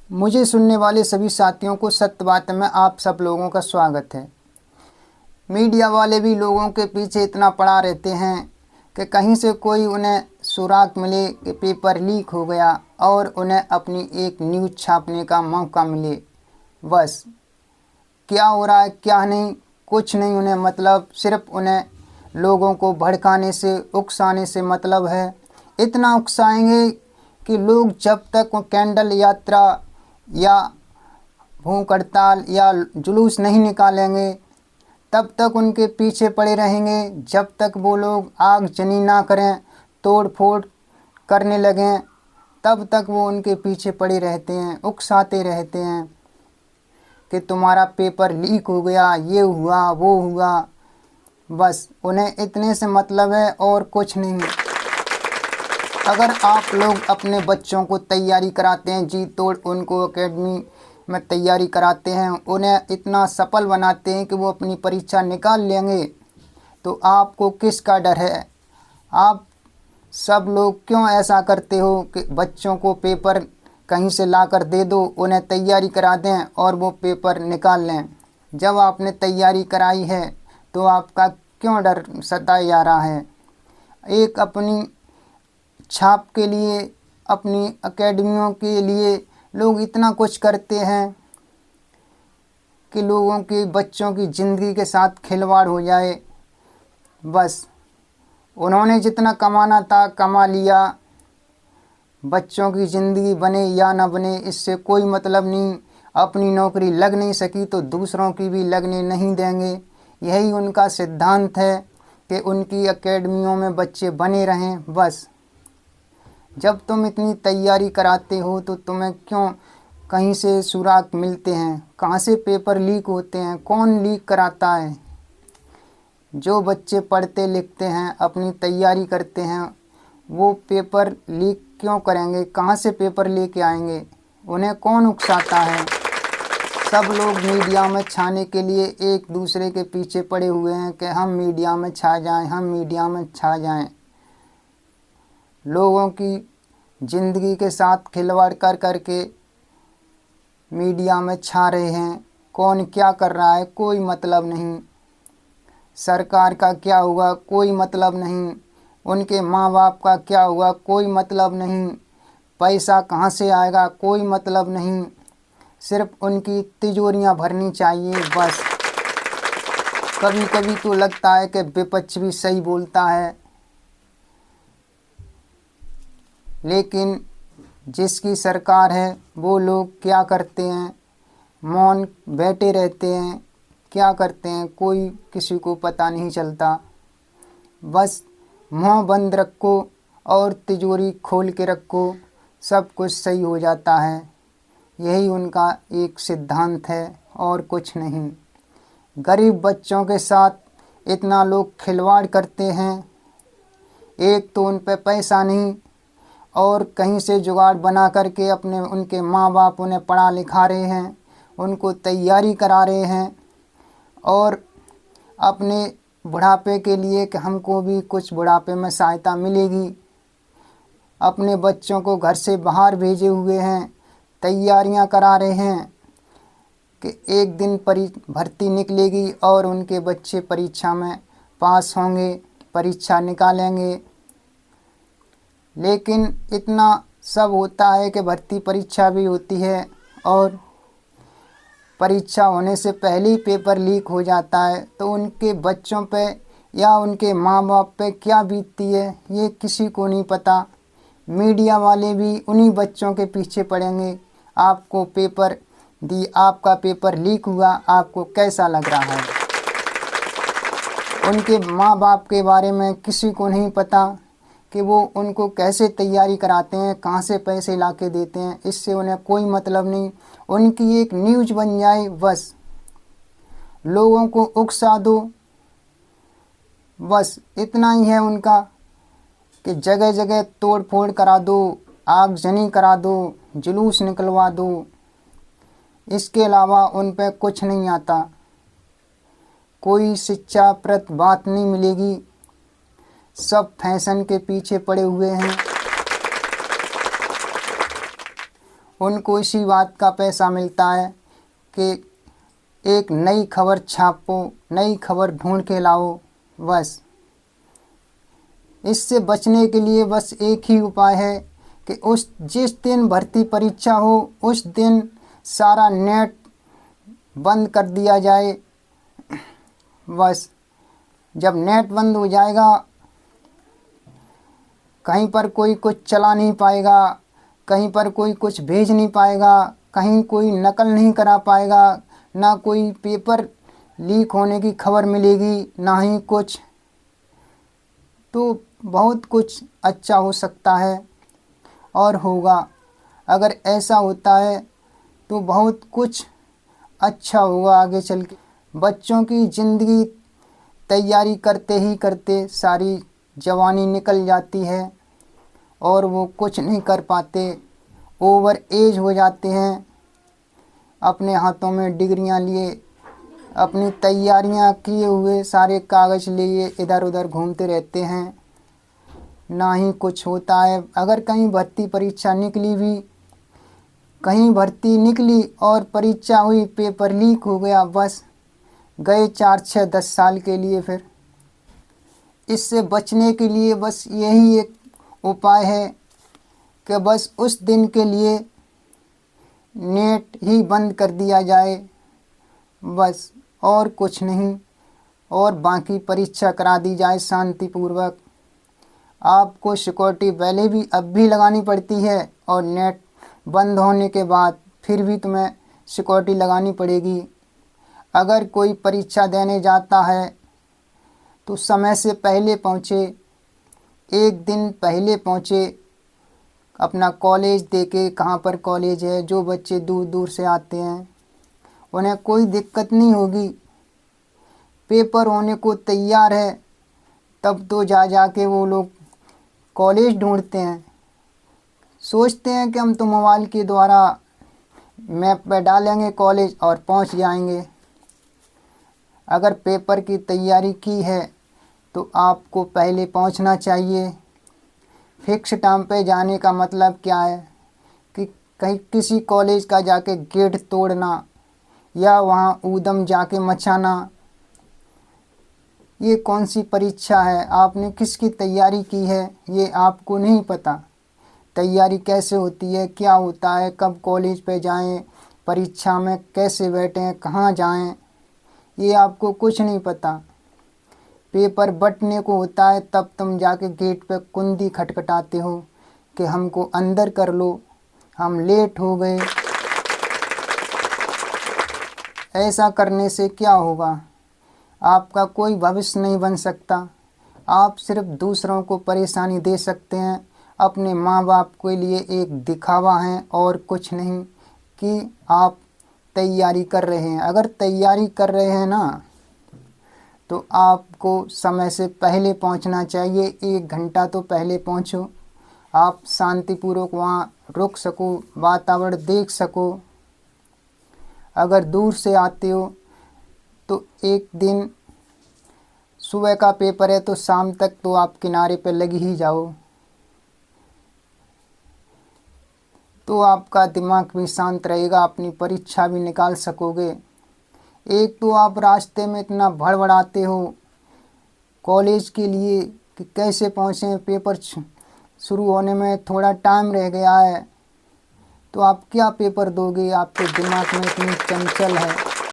मुझे सुनने वाले सभी साथियों को सत्य बात में आप सब लोगों का स्वागत है। मीडिया वाले भी लोगों के पीछे इतना पड़ा रहते हैं कि कहीं से कोई उन्हें सुराग मिले कि पेपर लीक हो गया और उन्हें अपनी एक न्यूज़ छापने का मौका मिले। बस क्या हो रहा है क्या नहीं कुछ नहीं उन्हें मतलब, सिर्फ उन्हें लोगों को भड़काने से उकसाने से मतलब है। इतना उकसाएंगे कि लोग जब तक वो कैंडल यात्रा या भूख हड़ताल या जुलूस नहीं निकालेंगे तब तक उनके पीछे पड़े रहेंगे। जब तक वो लोग आगजनी ना करें, तोड़ फोड़ करने लगें, तब तक वो उनके पीछे पड़े रहते हैं, उकसाते रहते हैं कि तुम्हारा पेपर लीक हो गया, ये हुआ वो हुआ। बस उन्हें इतने से मतलब है और कुछ नहीं। अगर आप लोग अपने बच्चों को तैयारी कराते हैं, जी तोड़ उनको एकेडमी में तैयारी कराते हैं, उन्हें इतना सफल बनाते हैं कि वो अपनी परीक्षा निकाल लेंगे, तो आपको किसका डर है? आप सब लोग क्यों ऐसा करते हो कि बच्चों को पेपर कहीं से लाकर दे दो, उन्हें तैयारी करा दें और वो पेपर निकाल लें? जब आपने तैयारी कराई है तो आपका क्यों डर सताया जा रहा है? एक अपनी छाप के लिए, अपनी एकेडमियों के लिए लोग इतना कुछ करते हैं कि लोगों के बच्चों की ज़िंदगी के साथ खिलवाड़ हो जाए। बस उन्होंने जितना कमाना था कमा लिया, बच्चों की ज़िंदगी बने या ना बने इससे कोई मतलब नहीं। अपनी नौकरी लग नहीं सकी तो दूसरों की भी लगने नहीं देंगे। यही उनका सिद्धांत है कि उनकी एकेडमियों में बच्चे बने रहें। बस जब तुम इतनी तैयारी कराते हो तो तुम्हें क्यों कहीं से सुराग मिलते हैं? कहाँ से पेपर लीक होते हैं? कौन लीक कराता है? जो बच्चे पढ़ते लिखते हैं, अपनी तैयारी करते हैं, वो पेपर लीक क्यों करेंगे? कहाँ से पेपर लेके आएंगे? उन्हें कौन उकसाता है? सब लोग मीडिया में छाने के लिए एक दूसरे के पीछे पड़े हुए हैं कि हम मीडिया में छा जाएं, हम मीडिया में छा जाएं। लोगों की ज़िंदगी के साथ खिलवाड़ कर करके मीडिया में छा रहे हैं। कौन क्या कर रहा है कोई मतलब नहीं, सरकार का क्या हुआ कोई मतलब नहीं, उनके माँ बाप का क्या हुआ कोई मतलब नहीं, पैसा कहाँ से आएगा कोई मतलब नहीं। सिर्फ उनकी तिजोरियाँ भरनी चाहिए बस। कभी कभी तो लगता है कि विपक्ष भी सही बोलता है, लेकिन जिसकी सरकार है वो लोग क्या करते हैं? मौन बैठे रहते हैं। क्या करते हैं कोई किसी को पता नहीं चलता। बस मुँह बंद रखो और तिजोरी खोल के रखो, सब कुछ सही हो जाता है। यही उनका एक सिद्धांत है और कुछ नहीं। गरीब बच्चों के साथ इतना लोग खिलवाड़ करते हैं। एक तो उन पे पैसा नहीं और कहीं से जुगाड़ बना करके अपने उनके माँ बाप उन्हें पढ़ा लिखा रहे हैं, उनको तैयारी करा रहे हैं और अपने बुढ़ापे के लिए कि हमको भी कुछ बुढ़ापे में सहायता मिलेगी, अपने बच्चों को घर से बाहर भेजे हुए हैं, तैयारियां करा रहे हैं कि एक दिन भर्ती निकलेगी और उनके बच्चे परीक्षा में पास होंगे, परीक्षा निकालेंगे। लेकिन इतना सब होता है कि भर्ती परीक्षा भी होती है और परीक्षा होने से पहले ही पेपर लीक हो जाता है, तो उनके बच्चों पे या उनके माँ बाप पे क्या बीतती है ये किसी को नहीं पता। मीडिया वाले भी उन्हीं बच्चों के पीछे पड़ेंगे। आपको पेपर दी, आपका पेपर लीक हुआ, आपको कैसा लग रहा है? उनके माँ बाप के बारे में किसी को नहीं पता कि वो उनको कैसे तैयारी कराते हैं, कहाँ से पैसे ला के देते हैं, इससे उन्हें कोई मतलब नहीं। उनकी एक न्यूज़ बन जाए बस, लोगों को उकसा दो, बस इतना ही है उनका कि जगह जगह तोड़ फोड़ करा दो, आगजनी करा दो, जुलूस निकलवा दो। इसके अलावा उन पे कुछ नहीं आता, कोई शिक्षाप्रद बात नहीं मिलेगी। सब फैशन के पीछे पड़े हुए हैं उनको इसी बात का पैसा मिलता है कि एक नई खबर छापो, नई खबर ढूंढ के लाओ। बस इससे बचने के लिए बस एक ही उपाय है कि उस जिस दिन भर्ती परीक्षा हो उस दिन सारा नेट बंद कर दिया जाए। बस जब नेट बंद हो जाएगा, कहीं पर कोई कुछ चला नहीं पाएगा, कहीं पर कोई कुछ भेज नहीं पाएगा, कहीं कोई नकल नहीं करा पाएगा, ना कोई पेपर लीक होने की खबर मिलेगी, ना ही कुछ। तो बहुत कुछ अच्छा हो सकता है और होगा। अगर ऐसा होता है तो बहुत कुछ अच्छा होगा आगे चल के। बच्चों की ज़िंदगी तैयारी करते ही करते सारी जवानी निकल जाती है और वो कुछ नहीं कर पाते, ओवर एज हो जाते हैं, अपने हाथों में डिग्रियां लिए, अपनी तैयारियां किए हुए सारे कागज़ लिए इधर उधर घूमते रहते हैं, ना ही कुछ होता है। अगर कहीं भर्ती परीक्षा निकली भी, कहीं भर्ती निकली और परीक्षा हुई, पेपर लीक हो गया, बस गए 4, 6, 10 साल के लिए। फिर इससे बचने के लिए बस यही एक उपाय है कि बस उस दिन के लिए नेट ही बंद कर दिया जाए, बस और कुछ नहीं, और बाकी परीक्षा करा दी जाए शांतिपूर्वक। आपको सिक्योरिटी पहले भी अब भी लगानी पड़ती है और नेट बंद होने के बाद फिर भी तुम्हें सिक्योरिटी लगानी पड़ेगी। अगर कोई परीक्षा देने जाता है तो समय से पहले पहुँचे, एक दिन पहले पहुँचे, अपना कॉलेज देके, कहाँ पर कॉलेज है। जो बच्चे दूर दूर से आते हैं उन्हें कोई दिक्कत नहीं होगी, पेपर होने को तैयार है, तब तो जा के वो लोग कॉलेज ढूंढते हैं। सोचते हैं कि हम तो मोबाइल के द्वारा मैप पे डालेंगे कॉलेज और पहुंच जाएंगे। अगर पेपर की तैयारी की है तो आपको पहले पहुंचना चाहिए। फिक्स टाइम पे जाने का मतलब क्या है कि कहीं किसी कॉलेज का जाके गेट तोड़ना या वहाँ ऊधम जाके मचाना, ये कौन सी परीक्षा है? आपने किसकी तैयारी की है ये आपको नहीं पता। तैयारी कैसे होती है, क्या होता है, कब कॉलेज पे जाएं, परीक्षा में कैसे बैठें, कहाँ जाएं, ये आपको कुछ नहीं पता। पेपर बंटने को होता है तब तुम जाके गेट पे कुंडी खटखटाते हो कि हमको अंदर कर लो, हम लेट हो गए। ऐसा करने से क्या होगा? आपका कोई भविष्य नहीं बन सकता। आप सिर्फ दूसरों को परेशानी दे सकते हैं, अपने माँ बाप के लिए एक दिखावा हैं और कुछ नहीं कि आप तैयारी कर रहे हैं। अगर तैयारी कर रहे हैं ना तो आपको समय से पहले पहुंचना चाहिए, 1 घंटा तो पहले पहुंचो। आप शांतिपूर्वक वहाँ रुक सको, वातावरण देख सको। अगर दूर से आते हो तो एक दिन सुबह का पेपर है तो शाम तक तो आप किनारे पे लगी ही जाओ, तो आपका दिमाग भी शांत रहेगा, अपनी परीक्षा भी निकाल सकोगे। एक तो आप रास्ते में इतना भड़बड़ाते हो कॉलेज के लिए कि कैसे पहुँचें, पेपर शुरू होने में थोड़ा टाइम रह गया है, तो आप क्या पेपर दोगे? आपके दिमाग में इतनी चंचल है।